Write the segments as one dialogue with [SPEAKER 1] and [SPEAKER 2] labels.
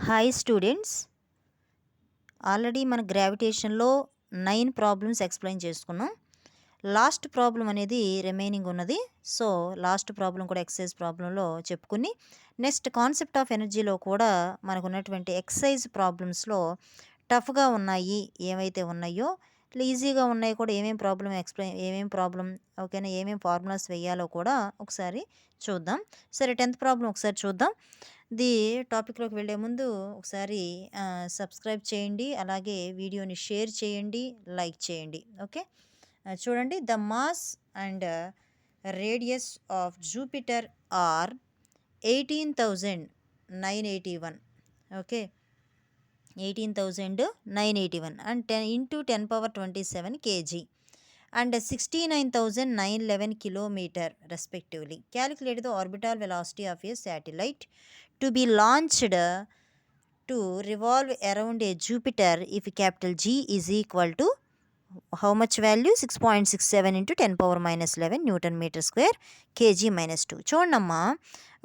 [SPEAKER 1] Hi students, already మన గ్రావిటేషన్లో 9 problems explain చేసుకున్నాం. Last problem అనేది రిమైనింగ్ ఉన్నది. సో లాస్ట్ ప్రాబ్లం కూడా ఎక్సర్సైజ్ ప్రాబ్లంలో చెప్పుకుని నెక్స్ట్ కాన్సెప్ట్ ఆఫ్ ఎనర్జీలో కూడా మనకు ఉన్నటువంటి ఎక్సర్సైజ్ ప్రాబ్లమ్స్లో టఫ్గా ఉన్నాయి ఏవైతే ఉన్నాయో, ఈజీగా ఉన్నాయి కూడా ఏమేం ప్రాబ్లం ఓకేనా, ఏమేం ఫార్ములాస్ వేయాలో కూడా ఒకసారి చూద్దాం. సరే, 10th ప్రాబ్లం ఒకసారి చూద్దాం. టాపిక్లోకి వెళ్ళే ముందు ఒకసారి సబ్స్క్రైబ్ చేయండి, అలాగే వీడియోని షేర్ చేయండి, లైక్ చేయండి. ఓకే, చూడండి. The mass and radius of Jupiter are 18,981. Okay, 18,981 and 10 into 10 power 27 kg and 69,911 kilometer respectively. Calculate the orbital velocity of a satellite to be launched to revolve around a Jupiter if capital G is equal to how much value? 6.67 into 10 power minus 11 Newton meter square kg minus 2. చూడమ్మా,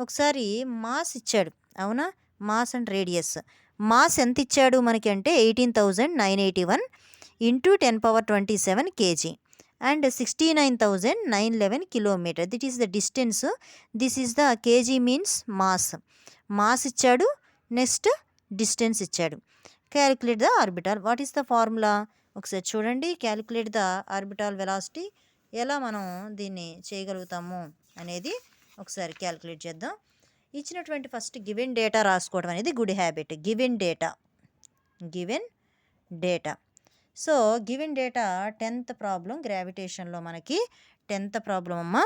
[SPEAKER 1] ఒకసారి mass ఇచ్చాడు, అవునా? Mass and radius. Mass ఎంత ఇచ్చాడు మనకి అంటే 18,981 into 10 power 27 kg and 69,911 kilometre. That is the distance. This is the kg means mass. Mass ఇచ్చాడు, next distance ఇచ్చాడు. Calculate the orbital. What is the formula? ఒకసారి చూడండి. క్యాలిక్యులేట్ ద ఆర్బిటాల్ వెలాసిటీ ఎలా మనం దీన్ని చేయగలుగుతాము అనేది ఒకసారి క్యాలిక్యులేట్ చేద్దాం. ఇచ్చినటువంటి ఫస్ట్ గివెన్ డేటా రాసుకోవడం అనేది good habit. Given data. So given data 10th problem గ్రావిటేషన్లో మనకి 10th ప్రాబ్లం అమ్మా.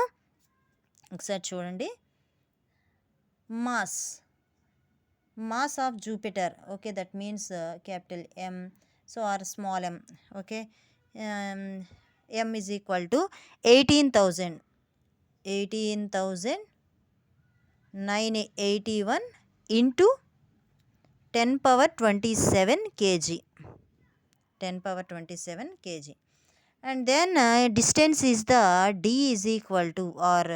[SPEAKER 1] ఒకసారి చూడండి. Mass of Jupiter. Okay, that means capital M, so R small m. ఓకే, m is equal to 18,981 into 10 power 27 kg. 10 power 27 kg. And then distance is the d is equal to, or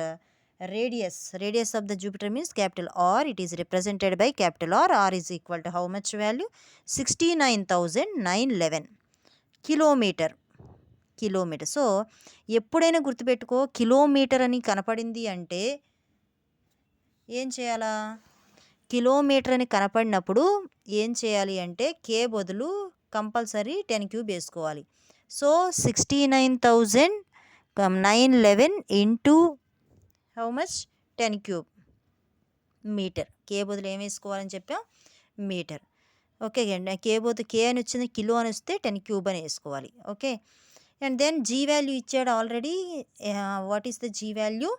[SPEAKER 1] radius of the Jupiter means capital R. It is represented by capital R. R is equal to how much value? 69,911 kilometre. So ఎప్పుడైనా గుర్తుపెట్టుకో, kilometre అని కనపడింది అంటే ఏం చేయాలా? Kilometre అని కనపడినప్పుడు ఏం చేయాలి అంటే కే బదులు కంపల్సరీ 10 క్యూబ్ వేసుకోవాలి. So 69,911 into how much? 10 cube metre. K బదులు ఏం వేసుకోవాలని చెప్పాం? మీటర్. ఓకే, కే అని వచ్చింది, కిలో అని వస్తే 10 క్యూబ్ అని వేసుకోవాలి. Okay, and then G value ఇచ్చాడు already. What is the G value?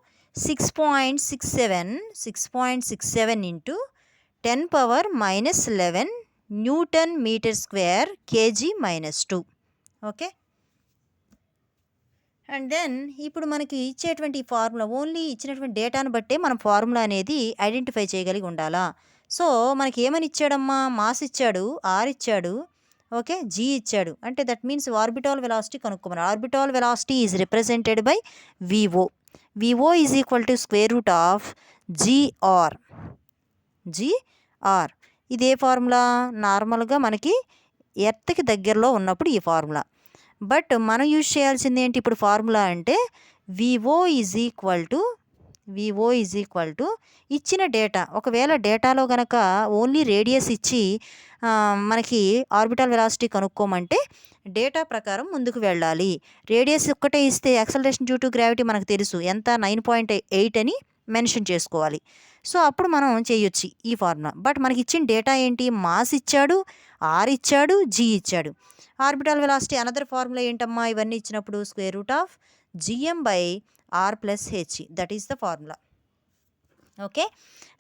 [SPEAKER 1] 6.67 into 10 power minus 11 newton metre square kg minus 2. Okay, and then ఇప్పుడు మనకి ఇచ్చేటువంటి ఫార్ములా, ఓన్లీ ఇచ్చినటువంటి డేటాను బట్టే మనం ఫార్ములా అనేది ఐడెంటిఫై చేయగలిగి ఉండాలా. సో మనకి ఏమని ఇచ్చాడమ్మా? మాస్ ఇచ్చాడు, ఆర్ ఇచ్చాడు, ఓకే, జీ ఇచ్చాడు. అంటే దట్ మీన్స్ ఆర్బిటాల్ వెలాసిటీ కనుక్కోమని. Orbital velocity is represented by VO. VO is equal to square root of GR. ఇదే ఫార్ములా నార్మల్గా మనకి ఎర్త్కి దగ్గరలో ఉన్నప్పుడు ఈ ఫార్ములా. బట్ మనం యూజ్ చేయాల్సింది ఏంటి ఇప్పుడు ఫార్ములా అంటే విఓ ఈజ్ ఈక్వల్ టు ఇచ్చిన డేటా. ఒకవేళ డేటాలో కనుక ఓన్లీ రేడియస్ ఇచ్చి మనకి ఆర్బిటల్ వెలాసిటీ కనుక్కోమంటే డేటా ప్రకారం ముందుకు వెళ్ళాలి. రేడియస్ ఒక్కటే ఇస్తే యాక్సలరేషన్ డ్యూ టు గ్రావిటీ మనకు తెలుసు ఎంత, 9.8 అని మెన్షన్ చేసుకోవాలి. సో అప్పుడు మనం చేయొచ్చు ఈ ఫార్ములా. బట్ మనకి ఇచ్చిన డేటా ఏంటి? మాస్ ఇచ్చాడు, ఆర్ ఇచ్చాడు, జీ ఇచ్చాడు. ఆర్బిటాల్ వెలాసిటీ అనదర్ ఫార్ములా ఏంటమ్మా? ఇవన్నీ ఇచ్చినప్పుడు square root of GM by R plus H. That is the formula. Okay,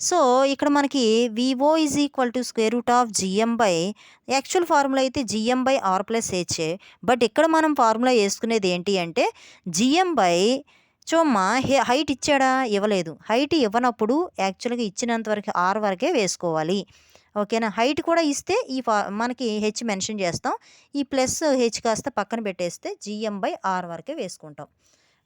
[SPEAKER 1] so ఇక్కడ మనకి VO is equal to square root of GM by, actual formula అయితే GM by R plus H. But ఇక్కడ మనం formula వేసుకునేది ఏంటి అంటే GM by, చూమ్మా height ఇచ్చాడా? ఇవ్వలేదు. హైట్ ఇవ్వనప్పుడు యాక్చువల్గా ఇచ్చినంత వరకు ఆర్ వరకే వేసుకోవాలి. ఓకేనా? హైట్ కూడా ఇస్తే మనకి హెచ్ మెన్షన్ చేస్తాం. ఈ ప్లస్ హెచ్ కాస్త పక్కన పెట్టేస్తే జిఎం బై ఆర్ వరకే వేసుకుంటాం.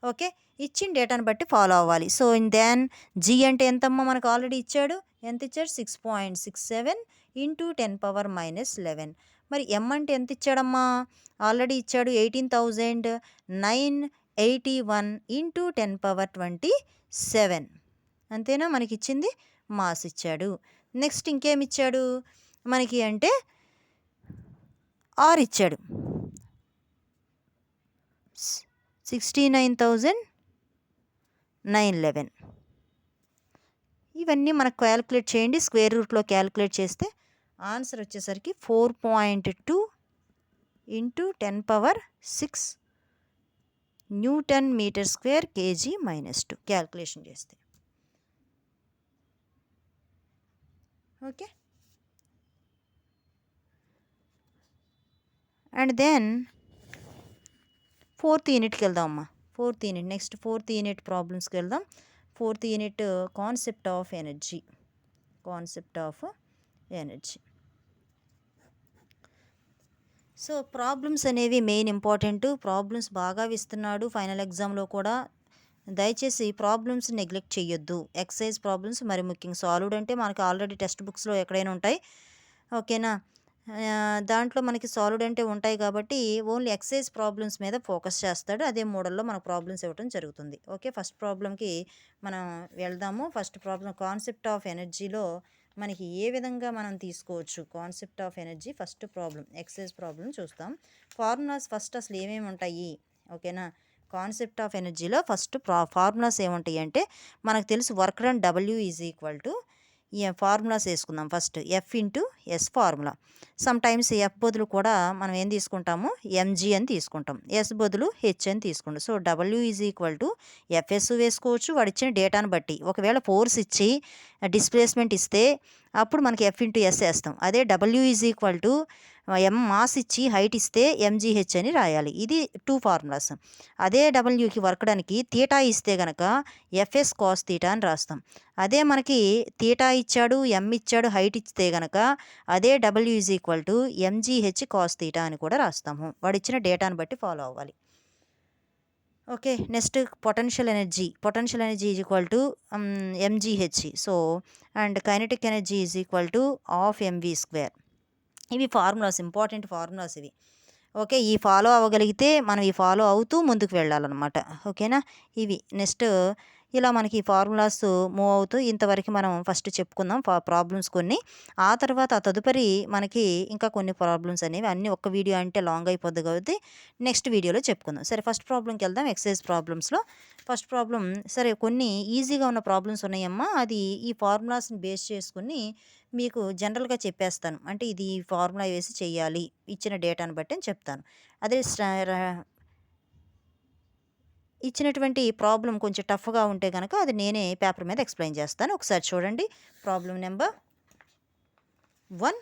[SPEAKER 1] ఓకే, ఇచ్చిన డేటాను బట్టి ఫాలో అవ్వాలి. సో దెన్ జీ అంటే ఎంతమ్మా? మనకు ఆల్రెడీ ఇచ్చాడు. ఎంత ఇచ్చాడు? 6.67 ఇంటూ 10⁻⁻11. మరి ఎం అంటే ఎంత ఇచ్చాడమ్మా? ఆల్రెడీ ఇచ్చాడు 18,981 ఇంటూ 10⁻27. అంతేనా? మనకి ఇచ్చింది మాస్ ఇచ్చాడు. నెక్స్ట్ ఇంకేమి ఇచ్చాడు మనకి అంటే ఆర్ ఇచ్చాడు. 69,911. ఇవన్నీ మనకు క్యాలిక్యులేట్ చేయండి. స్క్వేర్ రూట్లో క్యాలిక్యులేట్ చేస్తే ఆన్సర్ వచ్చేసరికి 4.2 into 10⁻6 newton metre square kg -2 calculation చేస్తే. ఓకే. అండ్ దెన్ 4th యూనిట్కి వెళ్దాం అమ్మా. 4th unit next 4th unit ప్రాబ్లమ్స్కి వెళ్దాం. 4th unit concept of energy. So problems అనేవి మెయిన్ ఇంపార్టెంట్. ప్రాబ్లమ్స్ బాగా ఇస్తున్నాడు ఫైనల్ ఎగ్జామ్లో కూడా. దయచేసి ప్రాబ్లమ్స్ నెగ్లెక్ట్ చేయొద్దు. ఎక్సైజ్ ప్రాబ్లమ్స్ మరి ముఖ్యంగా సాల్వ్డ్ అంటే మనకి ఆల్రెడీ టెక్స్ట్ బుక్స్లో ఎక్కడైనా ఉంటాయి. ఓకేనా? దాంట్లో మనకి సాల్వ్డ్ అంటే ఉంటాయి కాబట్టి ఓన్లీ ఎక్సైజ్ ప్రాబ్లమ్స్ మీద ఫోకస్ చేస్తాడు. అదే మోడల్లో మనకు ప్రాబ్లమ్స్ ఇవ్వడం జరుగుతుంది. ఓకే. ఫస్ట్ ప్రాబ్లంకి మనం వెళ్దాము. ఫస్ట్ ప్రాబ్లం కాన్సెప్ట్ ఆఫ్ ఎనర్జీలో మనకి ఏ విధంగా మనం తీసుకోవచ్చు concept of energy. First problem exercise problem చూస్తాం. ఫార్ములాస్ ఫస్ట్ అసలు ఏమేమి ఉంటాయి? ఓకేనా? కాన్సెప్ట్ ఆఫ్ ఎనర్జీలో ఫస్ట్ ఫార్ములాస్ ఏముంటాయి అంటే మనకు తెలుసు work done W is equal to formulas వేసుకుందాం. First F into S formula. Some times F బదులు కూడా మనం ఏం తీసుకుంటాము? ఎంజీ అని తీసుకుంటాం. ఎస్ బదులు హెచ్ అని తీసుకుంటాం. So W is equal to FS వేసుకోవచ్చు వాడు ఇచ్చిన డేటాను బట్టి. ఒకవేళ ఫోర్స్ ఇచ్చి డిస్ప్లేస్మెంట్ ఇస్తే అప్పుడు మనకి ఎఫ్ ఇంటూ ఎస్ వేస్తాం. అదే W is equal to M mass ఇచ్చి హైట్ ఇస్తే ఎంజీహెచ్ అని రాయాలి. ఇది 2 ఫార్ములాస్. అదే డబ్ల్యూకి వర్కడానికి తీటా ఇస్తే గనక ఎఫ్ఎస్ కాస్ తీటా అని రాస్తాం. అదే మనకి తీటా ఇచ్చాడు, ఎం ఇచ్చాడు, హైట్ ఇస్తే గనక అదే W is equal to MGH cos theta అని కూడా రాస్తాము. వాడు ఇచ్చిన డేటాను బట్టి ఫాలో అవ్వాలి. Okay. Next potential energy is equal to MGH. So and kinetic energy is equal to ½ mv². ఇవి ఫార్ములాస్, ఇంపార్టెంట్ ఫార్ములాస్ ఇవి. ఓకే. ఈ ఫాలో అవ్వగలిగితే మనం ఈ ఫాలో అవుతూ ముందుకు వెళ్ళాలన్నమాట. ఓకేనా? ఇవి నెక్స్ట్ ఇలా మనకి ఫార్ములాస్ మూవ్ అవుతూ ఇంతవరకు మనం ఫస్ట్ చెప్పుకుందాం ప్రాబ్లమ్స్ కొన్ని. ఆ తర్వాత తదుపరి మనకి ఇంకా కొన్ని ప్రాబ్లమ్స్ అనేవి అన్నీ ఒక్క వీడియో అంటే లాంగ్ అయిపోద్ది కాబట్టి నెక్స్ట్ వీడియోలో చెప్పుకుందాం. సరే ఫస్ట్ ప్రాబ్లంకి వెళ్దాం. ఎక్సైజ్ ప్రాబ్లమ్స్లో ఫస్ట్ ప్రాబ్లం సరే కొన్ని ఈజీగా ఉన్న ప్రాబ్లమ్స్ ఉన్నాయమ్మా. అది ఈ ఫార్ములాస్ని బేస్ చేసుకుని మీకు జనరల్గా చెప్పేస్తాను. అంటే ఇది ఫార్ములా వేసి చేయాలి ఇచ్చిన డేటాను బట్టి అని చెప్తాను. అదే ఇచ్చినటువంటి ప్రాబ్లం కొంచెం టఫ్గా ఉంటే కనుక అది నేనే పేపర్ మీద ఎక్స్ప్లెయిన్ చేస్తాను. ఒకసారి చూడండి. ప్రాబ్లం నెంబర్ 1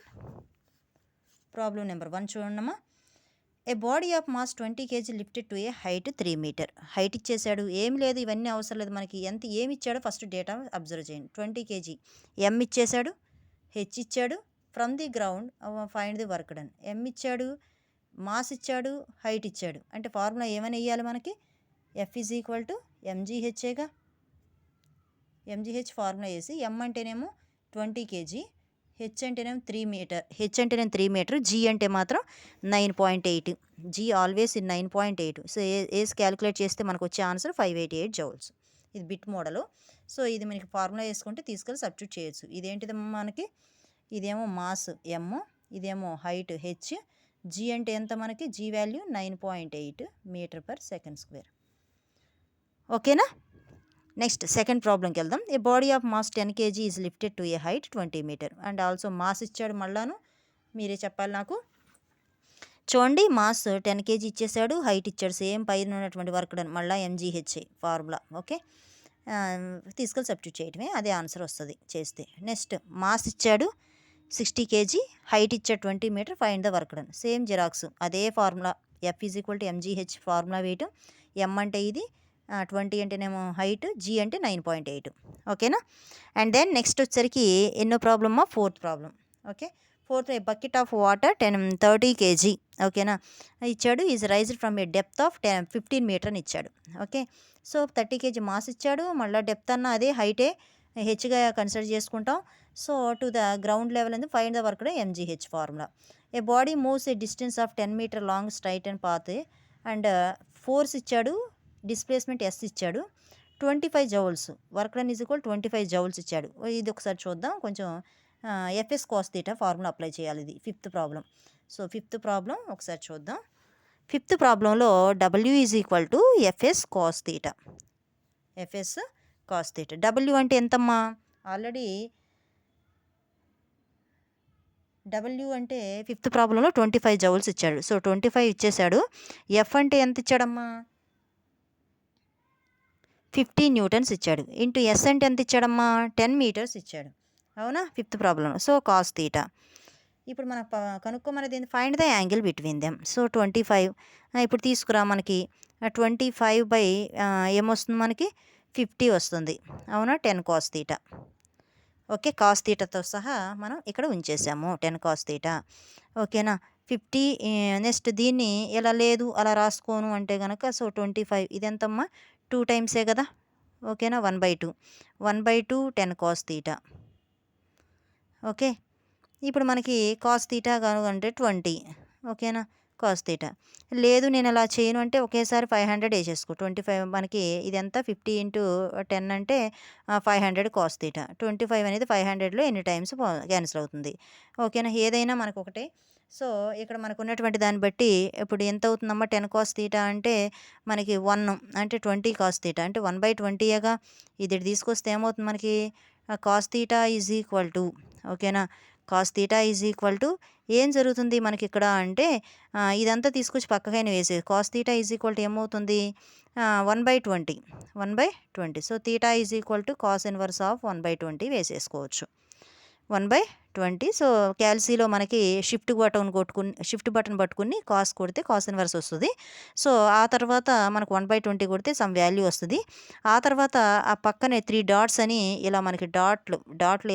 [SPEAKER 1] చూడమ్మా. A body of mass 20 kg lifted to a height 3 metre. Height ఇచ్చేసాడు. ఏం లేదు, ఇవన్నీ అవసరం లేదు మనకి. ఏమి ఇచ్చాడో ఫస్ట్ డేటా అబ్జర్వ్ చేయండి. 20 kg ఎం ఇచ్చేసాడు, హెచ్ ఇచ్చాడు. From the ground find the work done. M ఇచ్చాడు, మాస్ ఇచ్చాడు, హైట్ ఇచ్చాడు. అంటే ఫార్ములా ఏమని వేయాలి మనకి? ఎఫ్ ఈజ్ ఈక్వల్ టు ఎంజీహెచ్ఏగా. ఎంజీహెచ్ ఫార్ములా వేసి ఎం అంటేనేమో 20 kg, హెచ్ అంటేనేమో 3 మీటర్. హెచ్ అంటేనేమో 3 మీటర్, జీ అంటే మాత్రం 9.8. G always 9.8. సో ఏసి క్యాలిక్యులేట్ చేస్తే మనకు వచ్చే ఆన్సర్ 588 జౌల్స్. ఇది బిట్ మోడలు. సో ఇది మనకి ఫార్ములా వేసుకుంటే తీసుకెళ్ళి సబ్స్టిట్యూట్ చేయొచ్చు. ఇదేంటిది మనకి? ఇదేమో మాస్ ఎమ్, ఇదేమో హైట్ హెచ్. జీ అంటే ఎంత మనకి? G value 9.8 metre per second square. ఓకేనా? నెక్స్ట్ సెకండ్ ప్రాబ్లంకి వెళ్దాం. A body of mass 10 kg is lifted to a height 20 metre. And also mass ఇచ్చాడు. మళ్ళాను మీరే చెప్పాలి నాకు. చూడండి, మాస్ 10 kg ఇచ్చేసాడు, హైట్ ఇచ్చాడు. సేమ్ పైన ఉన్నటువంటి వర్క్ డన్. మళ్ళీ ఎంజీహెచ్ఏ ఫార్ములా. ఓకే. తీసుకెళ్ళి సబ్స్టిట్యూట్ చేయటమే, అదే ఆన్సర్ వస్తుంది చేస్తే. నెక్స్ట్ మాస్ ఇచ్చాడు 60 kg, హైట్ ఇచ్చాడు 20 metre. Find the work done. Same xerox అదే formula. F is equal to MGH formula వేయటం. ఎం అంటే ఇది, 20 అంటేనేమో హైట్, జీ అంటే 9.8. ఓకేనా? అండ్ దెన్ నెక్స్ట్ వచ్చేసరికి ఎన్నో ప్రాబ్లమ్మా? 4th problem. Okay. 4th a bucket of water 30 kg. ఓకేనా? ఇచ్చాడు. Is raised from a depth of 15 metre అని ఇచ్చాడు. ఓకే. సో 30 kg మాస్ ఇచ్చాడు, మళ్ళీ డెప్త్ అన్న అదే, హైటే హెచ్గా కన్సిడర్ చేసుకుంటాం. So to the ground level అనేది find the work done MGH formula. A body moves a distance of 10 metre long straight and path and force ఇచ్చాడు, డిస్ప్లేస్మెంట్ ఎస్ ఇచ్చాడు, 25 joules work done is equal 25 joules ఇచ్చాడు. ఇది ఒకసారి చూద్దాం. కొంచెం FS cos theta formula apply చేయాలి. ఇది 5th problem. So 5th problem ఒకసారి చూద్దాం. 5th ప్రాబ్లంలో W is equal to FS cos theta. FS cos theta. W అంటే ఎంతమ్మా? ఆల్రెడీ డబ్ల్యూ అంటే 5th ప్రాబ్లంలో 25 జౌల్స్ ఇచ్చాడు. సో 25 ఇచ్చేసాడు. ఎఫ్ అంటే ఎంత ఇచ్చాడమ్మా? 50 న్యూటన్స్ ఇచ్చాడు. ఇంటూ ఎస్ అంటే ఎంత ఇచ్చాడమ్మా? 10 మీటర్స్ ఇచ్చాడు. అవునా? 5th problem. So cos theta. ఇప్పుడు మన కనుక్కోమనేది ఏంటి? Find the angle between them. So 25 ఇప్పుడు తీసుకురా. మనకి 25 బై ఏమొస్తుంది మనకి? 50 వస్తుంది. అవునా? 10 కాస్ తీటా. ఓకే, కాస్ తీటాతో సహా మనం ఇక్కడ ఉంచేసాము 10 కాస్ తీటా. ఓకేనా? 50 నెక్స్ట్ దీన్ని ఎలా లేదు అలా రాసుకోను అంటే కనుక సో 25 ఇది ఎంతమ్మా? 2 టైమ్సే కదా. ఓకేనా? 1/2 1/2 10 కాస్ తీటా. ఓకే, ఇప్పుడు మనకి కాస్ తీటా అంటే 20. ఓకేనా? Cos theta. లేదు నేను అలా చేయను అంటే ఒకేసారి 500 వేసేసుకో. 25 మనకి ఇది ఎంత? 50 ఇంటూ 10 అంటే 500 కాస్ తీటా. 25 అనేది 500లో ఎన్ని టైమ్స్ క్యాన్సిల్ అవుతుంది. ఓకేనా? ఏదైనా మనకు ఒకటే. సో ఇక్కడ మనకు ఉన్నటువంటి దాన్ని బట్టి ఇప్పుడు ఎంత అవుతుందమ్మా? 10 కాస్ తీటా అంటే మనకి 1 అంటే 20 కాస్ తీటా అంటే 1/20గా. ఇది తీసుకొస్తే ఏమవుతుంది మనకి? Cos theta is equal to, ఓకేనా, cos theta is equal to ఏం జరుగుతుంది మనకి ఇక్కడ అంటే ఇదంతా తీసుకొచ్చి పక్కకైనా వేసేది. Cos theta is equal to ఏమవుతుంది? 1/20 1/20. So theta is equal to cos inverse of 1/20 వేసేసుకోవచ్చు. 1/20. సో క్యాల్సీలో మనకి షిఫ్ట్ బటన్ పట్టుకుని కాస్ కొడితే కాస్ ఇన్వర్స్ వస్తుంది. సో ఆ తర్వాత మనకు 1/20 కొడితే సమ్ వాల్యూ వస్తుంది. ఆ తర్వాత ఆ పక్కనే 3 డాట్స్ అని ఇలా మనకి డాట్లు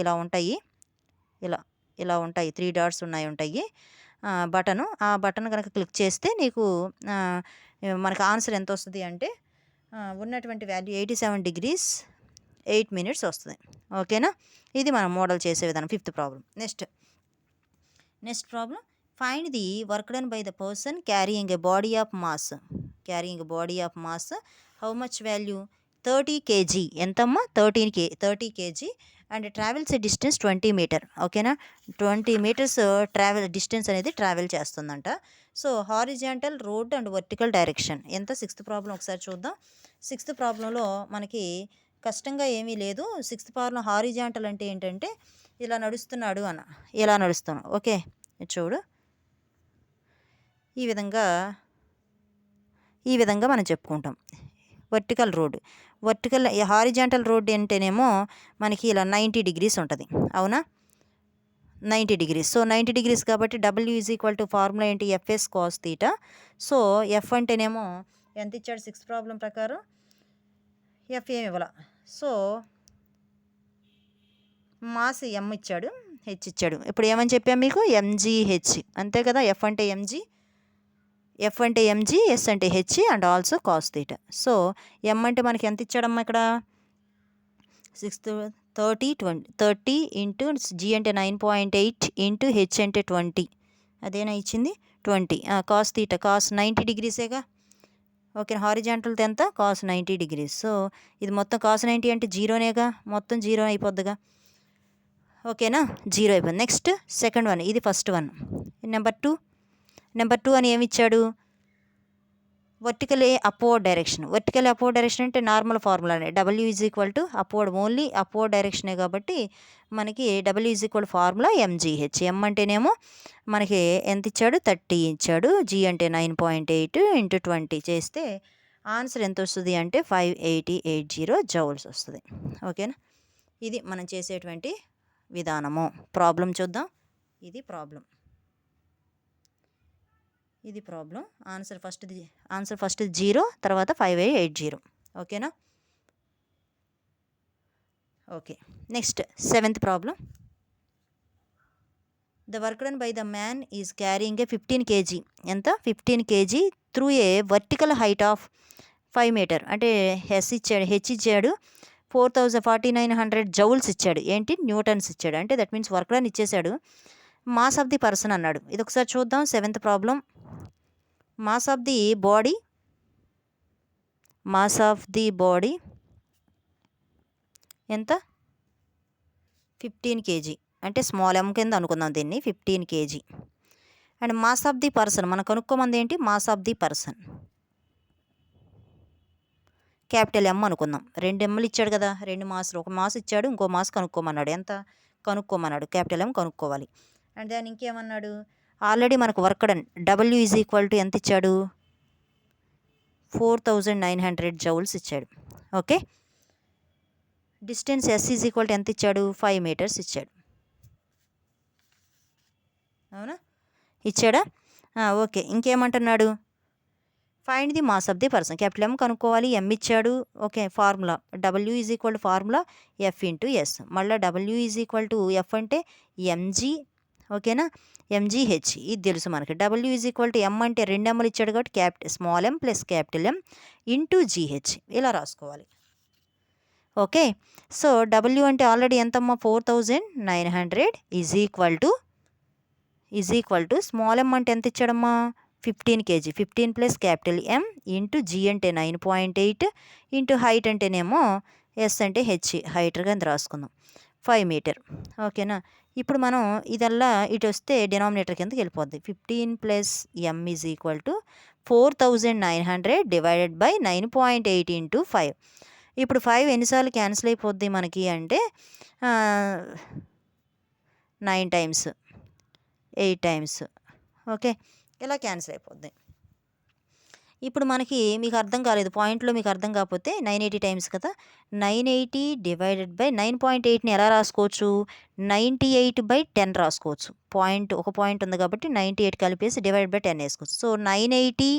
[SPEAKER 1] ఇలా ఉంటాయి. ఇలా ఉంటాయి. 3 డాట్స్ ఉంటాయి బటను. ఆ బటన్ కనుక క్లిక్ చేస్తే నీకు మనకు ఆన్సర్ ఎంత వస్తుంది అంటే ఉన్నటువంటి వాల్యూ 87 degrees 8 minutes వస్తుంది. ఓకేనా? ఇది మనం మోడల్ చేసే విధానం. 5th problem. Next problem. Find the work done by the person carrying a body of mass. How much value? 30 kg. ఎంతమ్మా? 30 kg and travels distance 20 metre. ఓకేనా? 20 మీటర్స్ డిస్టెన్స్ అనేది travel చేస్తుందంట. So horizontal, road and vertical direction ఎంత? 6th problem ఒకసారి చూద్దాం. 6th ప్రాబ్లంలో మనకి కష్టంగా ఏమీ లేదు. 6th ప్రాబ్లం హారిజాంటల్ అంటే ఏంటంటే ఇలా నడుస్తున్నాడు ఇలా నడుస్తున్నాడు. ఓకే, చూడు ఈ విధంగా మనం చెప్పుకుంటాం. హారిజాంటల్ రోడ్ అంటేనేమో మనకి ఇలా 90 degrees ఉంటుంది. అవునా? 90 degrees. సో 90 degrees కాబట్టి W is equal to formula ఏంటి? FS cos theta. So F అంటేనేమో ఎంత ఇచ్చాడు 6th ప్రాబ్లం ప్రకారం? ఎఫ్ ఏమి ఇవ్వాల. సో మాస్ ఎం ఇచ్చాడు, హెచ్ ఇచ్చాడు. ఇప్పుడు ఏమని చెప్పాము మీకు? ఎంజీహెచ్ అంతే కదా. ఎఫ్ అంటే ఎంజీ, ఎస్ అంటే H and also cos theta. So M అంటే మనకి ఎంత ఇచ్చాడమ్మా ఇక్కడ? 30 ఇంటూ జీ అంటే 9.8 ఇంటూ హెచ్ అంటే 20. అదేనా ఇచ్చింది? 20 కాస్ తీటా. కాస్ 90 degreesగా. ఓకే, హారిజాంటల్తో ఎంత? Cos 90 degrees. సో ఇది మొత్తం కాస్ 90 అంటే జీరోనేగా, మొత్తం జీరో అయిపోద్దిగా. ఓకేనా? జీరో అయిపోయింది. Next second one. ఇది ఫస్ట్ వన్. నెంబర్ టూ అని ఏమి ఇచ్చాడు? వర్టికలీ అప్వర్డ్ డైరెక్షన్ అంటే నార్మల్ ఫార్ములానే. W is equal to only upward డైరెక్షనే కాబట్టి మనకి W is equal formula MGH. M అంటేనేమో మనకి ఎంత ఇచ్చాడు? 30 ఇచ్చాడు. జీ అంటే 9.8 ఇంటూ 20 చేస్తే ఆన్సర్ ఎంత వస్తుంది అంటే 5880 జౌల్స్ వస్తుంది. ఓకేనా? ఇది మనం చేసేటువంటి విధానము. ప్రాబ్లం చూద్దాం. ఇది ప్రాబ్లం. ఆన్సర్ ఫస్ట్ 0, తర్వాత 5880. ఓకేనా? Okay, next 7th problem. The work done by the man is carrying A 15 kg. ఎంత? 15 kg through a vertical height of 5 meter. అంటే హెచ్ ఇచ్చాడు. 4900 జౌల్స్ ఇచ్చాడు. ఏంటి? న్యూటన్స్ ఇచ్చాడు. అంటే దట్ మీన్స్ వర్క్ డన్ ఇచ్చేసాడు. మాస్ ఆఫ్ ది పర్సన్ అన్నాడు. ఇది ఒకసారి చూద్దాం. 7th problem. Mass of the body ఎంత? 15 kg. అంటే స్మాల్ m కింద అనుకుందాం దీన్ని. 15 kg. And mass of the person మనం కనుక్కోమంది ఏంటి? Mass of the person capital M అనుకుందాం. 2 Mలు ఇచ్చాడు కదా, 2 మాస్లు. ఒక మాస్ ఇచ్చాడు, ఇంకో మాస్ కనుక్కోమన్నాడు. ఎంత కనుక్కోమన్నాడు? క్యాపిటల్ M కనుక్కోవాలి. అండ్ దాని ఇంకేమన్నాడు? ఆల్రెడీ మనకు work done W is equal to ఎంత ఇచ్చాడు? 4900 జౌల్స్ ఇచ్చాడు. Okay. Distance S is equal to ఎంత ఇచ్చాడు? 5 meters ఇచ్చాడు. అవునా? ఇచ్చాడా? ఓకే. ఇంకేమంటున్నాడు? Find the mass of the person. Capital M కనుక్కోవాలి. M ఇచ్చాడు. Okay. Formula W is equal to formula F into S. మళ్ళీ W is equal to F అంటే mg. ఓకేనా? mgh ఇది తెలుసు మనకి. W is equal to M అంటే 2 Mలు ఇచ్చాడు కాబట్టి small m plus capital M into GH ఇలా రాసుకోవాలి. ఓకే. సో W అంటే ఆల్రెడీ ఎంతమ్మా? 4900 is equal to small m అంటే ఎంత ఇచ్చాడమ్మా? 15 kg. 15 plus capital M into G అంటే 9.8 ఇంటూ హైట్ అంటేనేమో S అంటే H హైట్ కింద రాసుకుందాం. 5 meter. ఓకేనా? ఇప్పుడు మనం ఇదల్లా ఇటు వస్తే డినామినేటర్ కిందకి వెళ్ళిపోద్ది. 15 plus M is equal to 4900 divided by 9.8 into 5. ఇప్పుడు 5 ఎన్నిసార్లు క్యాన్సిల్ అయిపోద్ది మనకి అంటే 9 times, 8 times. ఓకే. ఇలా క్యాన్సిల్ అయిపోద్ది. ఇప్పుడు మనకి మీకు అర్థం కాలేదు, పాయింట్లో మీకు అర్థం కాకపోతే 980 times కదా, 980 డివైడెడ్ బై 9.8ని ఎలా రాసుకోవచ్చు? 98/10 రాసుకోవచ్చు. ఒక పాయింట్ ఉంది కాబట్టి 98 కలిపేసి డివైడెడ్ బై 10 వేసుకోవచ్చు. సో 980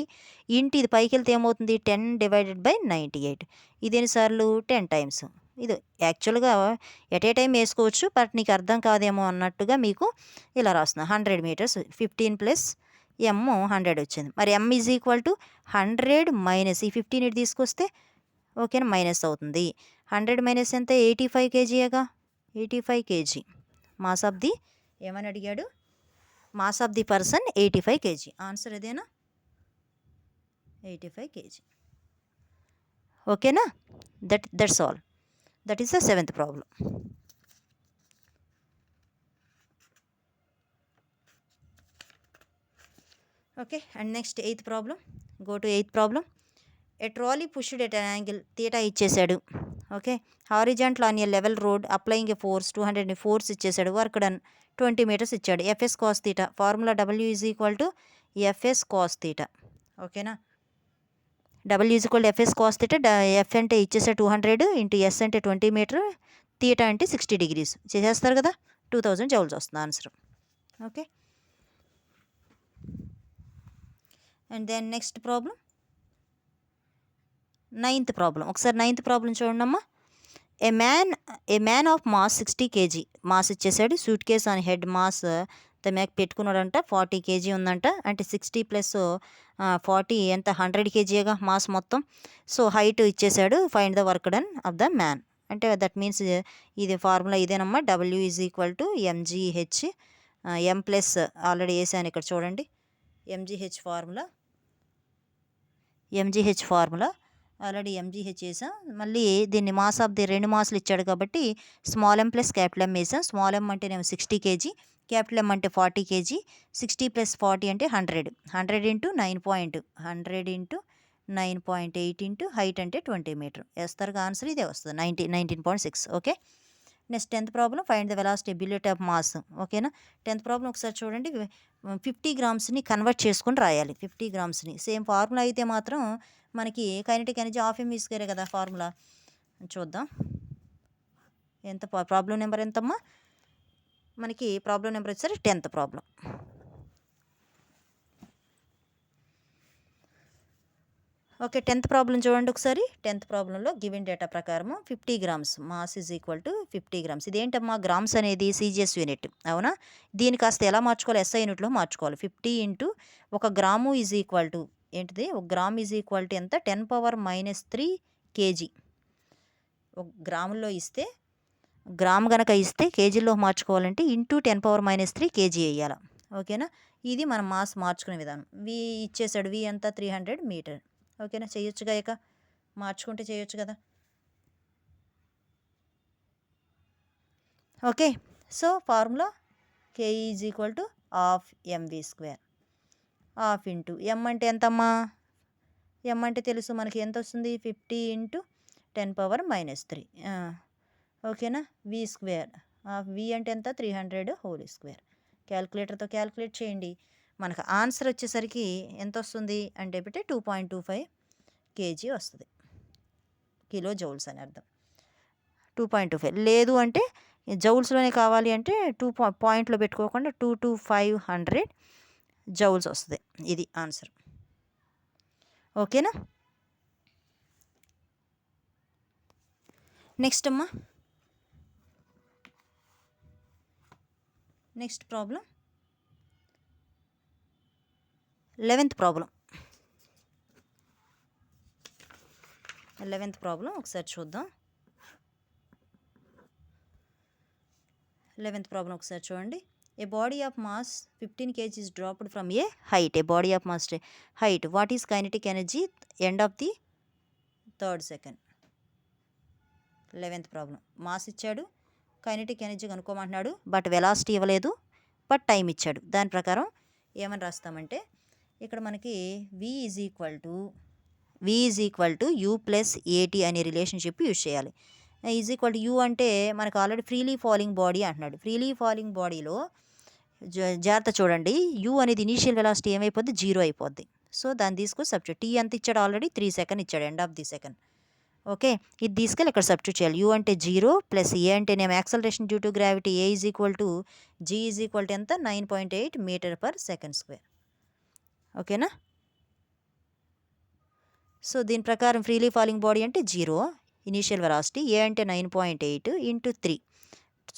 [SPEAKER 1] ఇంటి ఇది పైకి వెళ్తే ఏమవుతుంది? 10 డివైడెడ్ బై 98. ఇది ఎన్నిసార్లు? 10 times. ఇది యాక్చువల్గా ఎట్ ఏ టైం వేసుకోవచ్చు, బట్ నీకు అర్థం కాదేమో అన్నట్టుగా మీకు ఇలా రాస్తున్నా. 100 meters. 15 ప్లస్ M 100 వచ్చింది. మరి M is equal to 100 minus ఈ 15 ఇటు తీసుకొస్తే ఓకేనా మైనస్ అవుతుంది. 100 మైనస్ ఎంత? 85 kgగా. 85 kg. మాస్ ఆఫ్ ది ఏమని అడిగాడు? Mass of the person 85 kg. Answer ఇదేనా? 85 kg. ఓకేనా? That's all. That is the 7th problem. Okay. And next 8th problem. Go to 8th problem. A trolley pushed at angle theta ఇచ్చేసాడు. Okay. Horizontal on a level road applying a force 200 force ఇచ్చేసాడు. Work done 20 meters ఇచ్చాడు. FS cos theta. Formula W is equal to FS cos theta. ఓకేనా? W is equal to FS cos theta. F అంటే ఇచ్చేసాడు 200 into S అంటే 20 meter, theta అంటే 60 degrees. చేసేస్తారు కదా, 2000 joules వస్తుంది answer. Okay. And then next problem 9th problem. ఒకసారి 9th problem చూడండమ్మా. A man of mass 60 kg mass ఇచ్చేసాడు. Suitcase on head mass మ్యాక్ పెట్టుకున్నాడంట. 40 kg ఉందంట. అంటే 60 ప్లస్ 40 ఎంత? 100 kgగా మాస్ మొత్తం. సో హైట్ ఇచ్చేసాడు. Find the work done of the man. అంటే దట్ మీన్స్ ఇది ఫార్ములా ఇదేనమ్మా. W is equal to mgh. M plus already వేసాను ఇక్కడ చూడండి. mgh ఫార్ములా ఆల్రెడీ mgh వేసాం. మళ్ళీ దీన్ని మాస్ ఆఫ్ ది 2 మాస్లు ఇచ్చాడు కాబట్టి small m plus capital M వేసాం. స్మాల్ m అంటేనేమో 60 kg, క్యాపిటల్ M అంటే 40 kg. 60 ప్లస్ 40 అంటే 100. 100 ఇంటూ 9.8 ఇంటూ హైట్ అంటే 20 meter. వేస్తారు ఆన్సర్ ఇదే వస్తుంది. 19.6. Okay. Next 10th problem. Find the velocity of mass. ఓకేనా? 10th ప్రాబ్లం ఒకసారి చూడండి. 50 grams కన్వర్ట్ చేసుకుని రాయాలి. 50 grams. సేమ్ ఫార్ములా అయితే మాత్రం మనకి kinetic energy half m square కదా ఫార్ములా. చూద్దాం ఎంత ప్రాబ్లం నెంబర్ ఎంతమ్మా? మనకి ప్రాబ్లం నెంబర్ వచ్చేసరి 10th problem. Okay. 10th problem చూడండి ఒకసారి. 10th ప్రాబ్లంలో గివెన్ డేటా ప్రకారం 50 grams mass is equal to 50 grams. ఇదేంటమ్మా? గ్రామ్స్ అనేది CGS యూనిట్. అవునా? దీని కాస్త ఎలా మార్చుకోవాలి? SI యూనిట్లో మార్చుకోవాలి. 50 into 1 gram is equal to ఏంటిది? 1 గ్రామ్ ఈజ్ ఈక్వల్ టు ఎంత? 10⁻³ kg. ఒక గ్రాముల్లో ఇస్తే గ్రామ్ గనక ఇస్తే కేజీల్లో మార్చుకోవాలంటే ఇంటూ 10⁻³ కేజీ వేయాలి. ఓకేనా? ఇది మనం మాస్ మార్చుకునే విధానం. వి ఇచ్చేసాడు. వి ఎంత 300 మీటర్. ఓకేనా? చేయొచ్చుగా, ఇక మార్చుకుంటే చేయొచ్చు కదా. Okay. So formula K is equal to ½ mv². ½ into m అంటే ఎంతమ్మా? m అంటే తెలుసు మనకి, ఎంత వస్తుంది? 50 ఇంటూ 10⁻³ ఓకేనా? v². v అంటే ఎంత? 300 హోల్ స్క్వేర్. క్యాల్కులేటర్తో క్యాల్కులేట్ చేయండి. మనకు ఆన్సర్ వచ్చేసరికి ఎంత వస్తుంది అంటే 2.25 kg వస్తుంది. కిలో జౌల్స్ అని అర్థం. 2.25 లేదు అంటే జౌల్స్లోనే కావాలి అంటే పాయింట్లో పెట్టుకోకుండా 22500 జౌల్స్ వస్తుంది. ఇది ఆన్సర్. ఓకేనా? నెక్స్ట్ అమ్మా, next problem 11th problem. 11th problem ఒకసారి చూద్దాం. 11th ప్రాబ్లం ఒకసారి చూడండి. A body of mass 15 kg is dropped from a height. A body of mass height. What is kinetic energy end of the 3rd second? 11th problem. Mass ఇచ్చాడు, kinetic energy కనుక్కోమంటున్నాడు. But velocity ఇవ్వలేదు, but time ఇచ్చాడు. దాని ప్రకారం ఏమని రాస్తామంటే ఇక్కడ మనకి v is equal to u plus AT అనే relationship use చేయాలి. ఈజ్ ఈక్వల్ టు u అంటే మనకు ఆల్రెడీ ఫ్రీలీ ఫాలింగ్ బాడీ అంటున్నాడు. ఫ్రీలీ ఫాలింగ్ బాడీలో జాగ్రత్త చూడండి, u అనేది ఇనీషియల్ వెలాసిటీ ఏమైపోద్ది? 0 అయిపోద్ది. సో దాన్ని తీసుకొని సబ్స్టిట్యూట్. t ఎంత ఇచ్చాడు? ఆల్రెడీ 3 సెకండ్ ఇచ్చాడు, end of the second. Okay, ఇది తీసుకెళ్ళి ఇక్కడ సబ్స్టిట్యూట్ చేయాలి. u అంటే 0 ప్లస్ a అంటే name acceleration due to gravity. a is equal to g is equal to ఎంత? 9.8 మీటర్/సెకండ్². ఓకేనా? సో దీని ప్రకారం ఫ్రీలీ ఫాలింగ్ బాడీ అంటే 0 ఇనీషియల్ వెలాసిటీ, a అంటే 9.8 ఇంటూ 3,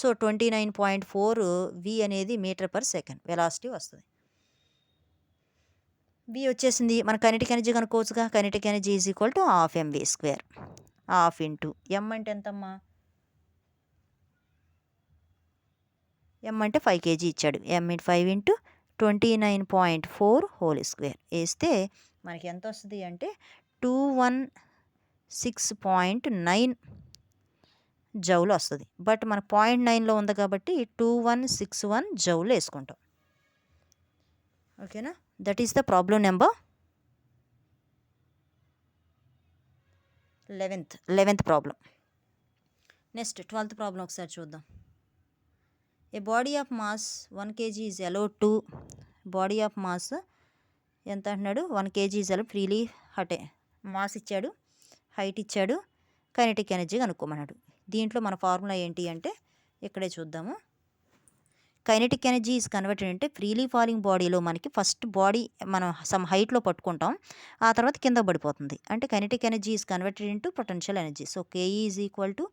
[SPEAKER 1] సో 29.4 v అనేది మీటర్/సెకండ్ వెలాసిటీ వస్తుంది. v వచ్చేసింది. మన కైనెటిక్ ఎనర్జీ కనుక్కోవచ్చుగా. Kinetic energy is equal to ½ mv². ½ into m అంటే ఎంతమ్మా? m అంటే 5 kg ఇచ్చాడు. m into 5 into 29.4 whole square వేస్తే మనకి ఎంత వస్తుంది అంటే 216.9 జౌల్ వస్తుంది. బట్ మన 0.9లో ఉంది కాబట్టి 2161 జౌల్ వేసుకుంటాం. ఓకేనా? That is the problem number 11th problem. Next 12th problem ఒకసారి చూద్దాం. A body of mass 1 kg is allowed to. Body of mass ఎంత అంటున్నాడు? 1 kg ఈజ్ అలౌడ్. ఫ్రీలీ హటే మాస్ ఇచ్చాడు, హైట్ ఇచ్చాడు, కైనెటిక్ ఎనర్జీ కనుక్కోమన్నాడు. దీంట్లో మన ఫార్ములా ఏంటి అంటే ఇక్కడే చూద్దాము. కైనెటిక్ ఎనర్జీ ఈజ్ కన్వర్టెడ్ అంటే ఫ్రీలీ ఫాలింగ్ బాడీలో మనకి ఫస్ట్ బాడీ మనం సమ్ హైట్లో పట్టుకుంటాం, ఆ తర్వాత కింద పడిపోతుంది. అంటే kinetic energy is converted into potential energy. So KE is equal to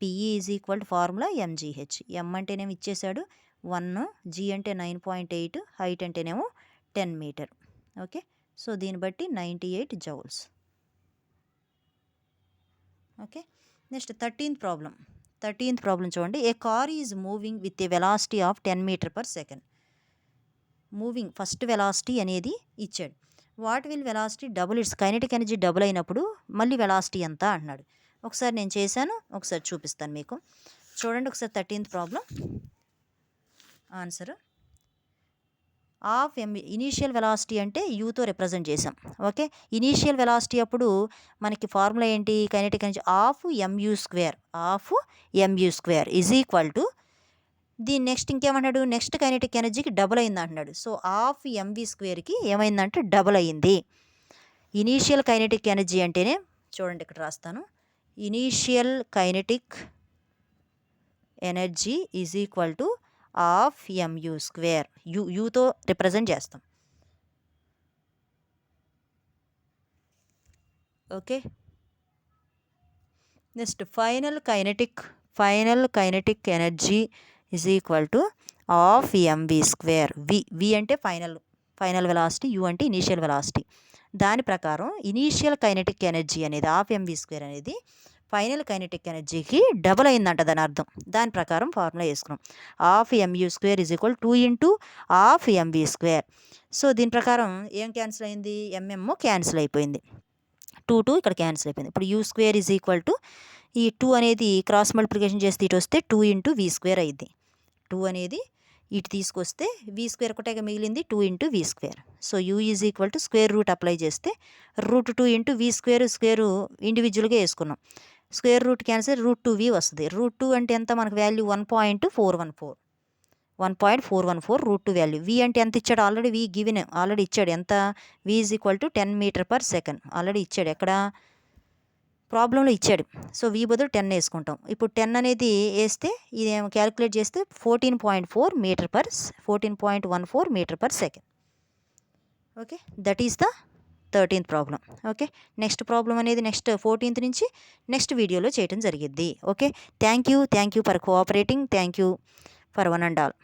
[SPEAKER 1] PE is equal to formula mgh. m అంటేనేమో ఇచ్చేసాడు 1, g అంటే 9.8, హైట్ అంటేనేమో 10 మీటర్. ఓకే, సో దీన్ని బట్టి 98 joules. Okay, next 13th problem చూడండి. A car is moving with a velocity of 10 metre per second. Moving first velocity అనేది ఇచ్చాడు. What will velocity double its kinetic energy double అయినప్పుడు మళ్ళీ వెలాసిటీ ఎంత అంటున్నాడు. ఒకసారి నేను చేశాను, ఒకసారి చూపిస్తాను మీకు. చూడండి ఒకసారి 13th problem answer. ½ m initial velocity అంటే యూతో రిప్రజెంట్ చేసాం. ఓకే, ఇనీషియల్ వెలాసిటీ అప్పుడు మనకి ఫార్ములా ఏంటి? Kinetic energy ½ mu² is equal to దీని నెక్స్ట్ ఇంకేమన్నాడు? నెక్స్ట్ కైనెటిక్ ఎనర్జీకి డబుల్ అయింది అంటున్నాడు. సో ½ mv²కి ఏమైందంటే డబుల్ అయ్యింది. ఇనీషియల్ కైనెటిక్ ఎనర్జీ అంటేనే చూడండి ఇక్కడ రాస్తాను. Initial kinetic energy is equal to ½ mu². యూతో రిప్రజెంట్ చేస్తాం. Okay, next final kinetic energy is equal to ½ mv². V అంటే ఫైనల్ వెలాసిటీ, యూ అంటే ఇనీషియల్ వెలాసిటీ. దాని ప్రకారం ఇనీషియల్ కైనెటిక్ ఎనర్జీ అనేది ½ mv² అనేది ఫైనల్ కైనెటిక్ ఎనర్జీకి డబుల్ అయిందంట దాని అర్థం. దాని ప్రకారం ఫార్ములా వేసుకున్నాం. Half m u square is equal 2 into half m v square. So దీని ప్రకారం ఏం క్యాన్సిల్ అయింది? ఎంఎం క్యాన్సిల్ అయిపోయింది. 2 ఇక్కడ క్యాన్సిల్ అయిపోయింది. ఇప్పుడు you square is equal to ఈ 2 అనేది క్రాస్ మల్టిప్లికేషన్ చేస్తే ఇటు వస్తే 2 ఇంటూ వీ స్క్వేర్ అయింది. 2 అనేది ఇటు తీసుకొస్తే వీ స్క్వేర్ ఒకటే మిగిలింది, 2 into V square. So you is equal to square route apply చేస్తే √2 ఇంటూ వీ స్క్వేర్ స్క్వేర్ ఇండివిజువల్గా వేసుకున్నాం. స్క్వేర్ రూట్ క్యాన్సిల్ √2v వస్తుంది. √2 అంటే ఎంత మనకు వాల్యూ? 1.414. 1.414 √2 వాల్యూ. v అంటే ఎంత ఇచ్చాడు? ఆల్రెడీ v గివెన్ ఆల్రెడీ ఇచ్చాడు. ఎంత? v is equal to 10 metre per second already ఇచ్చాడు. ఎక్కడ? ప్రాబ్లంలో ఇచ్చాడు. సో v బదులు 10 వేసుకుంటాం. ఇప్పుడు 10 అనేది వేస్తే ఇది క్యాలిక్యులేట్ చేస్తే 14.14 metre per second. Okay, that is the 13th problem. Okay, next problem అనేది నెక్స్ట్ 14th నుంచి నెక్స్ట్ వీడియోలో చేయడం జరిగిద్ది. Okay, thank you for cooperating. Thank you for one and all.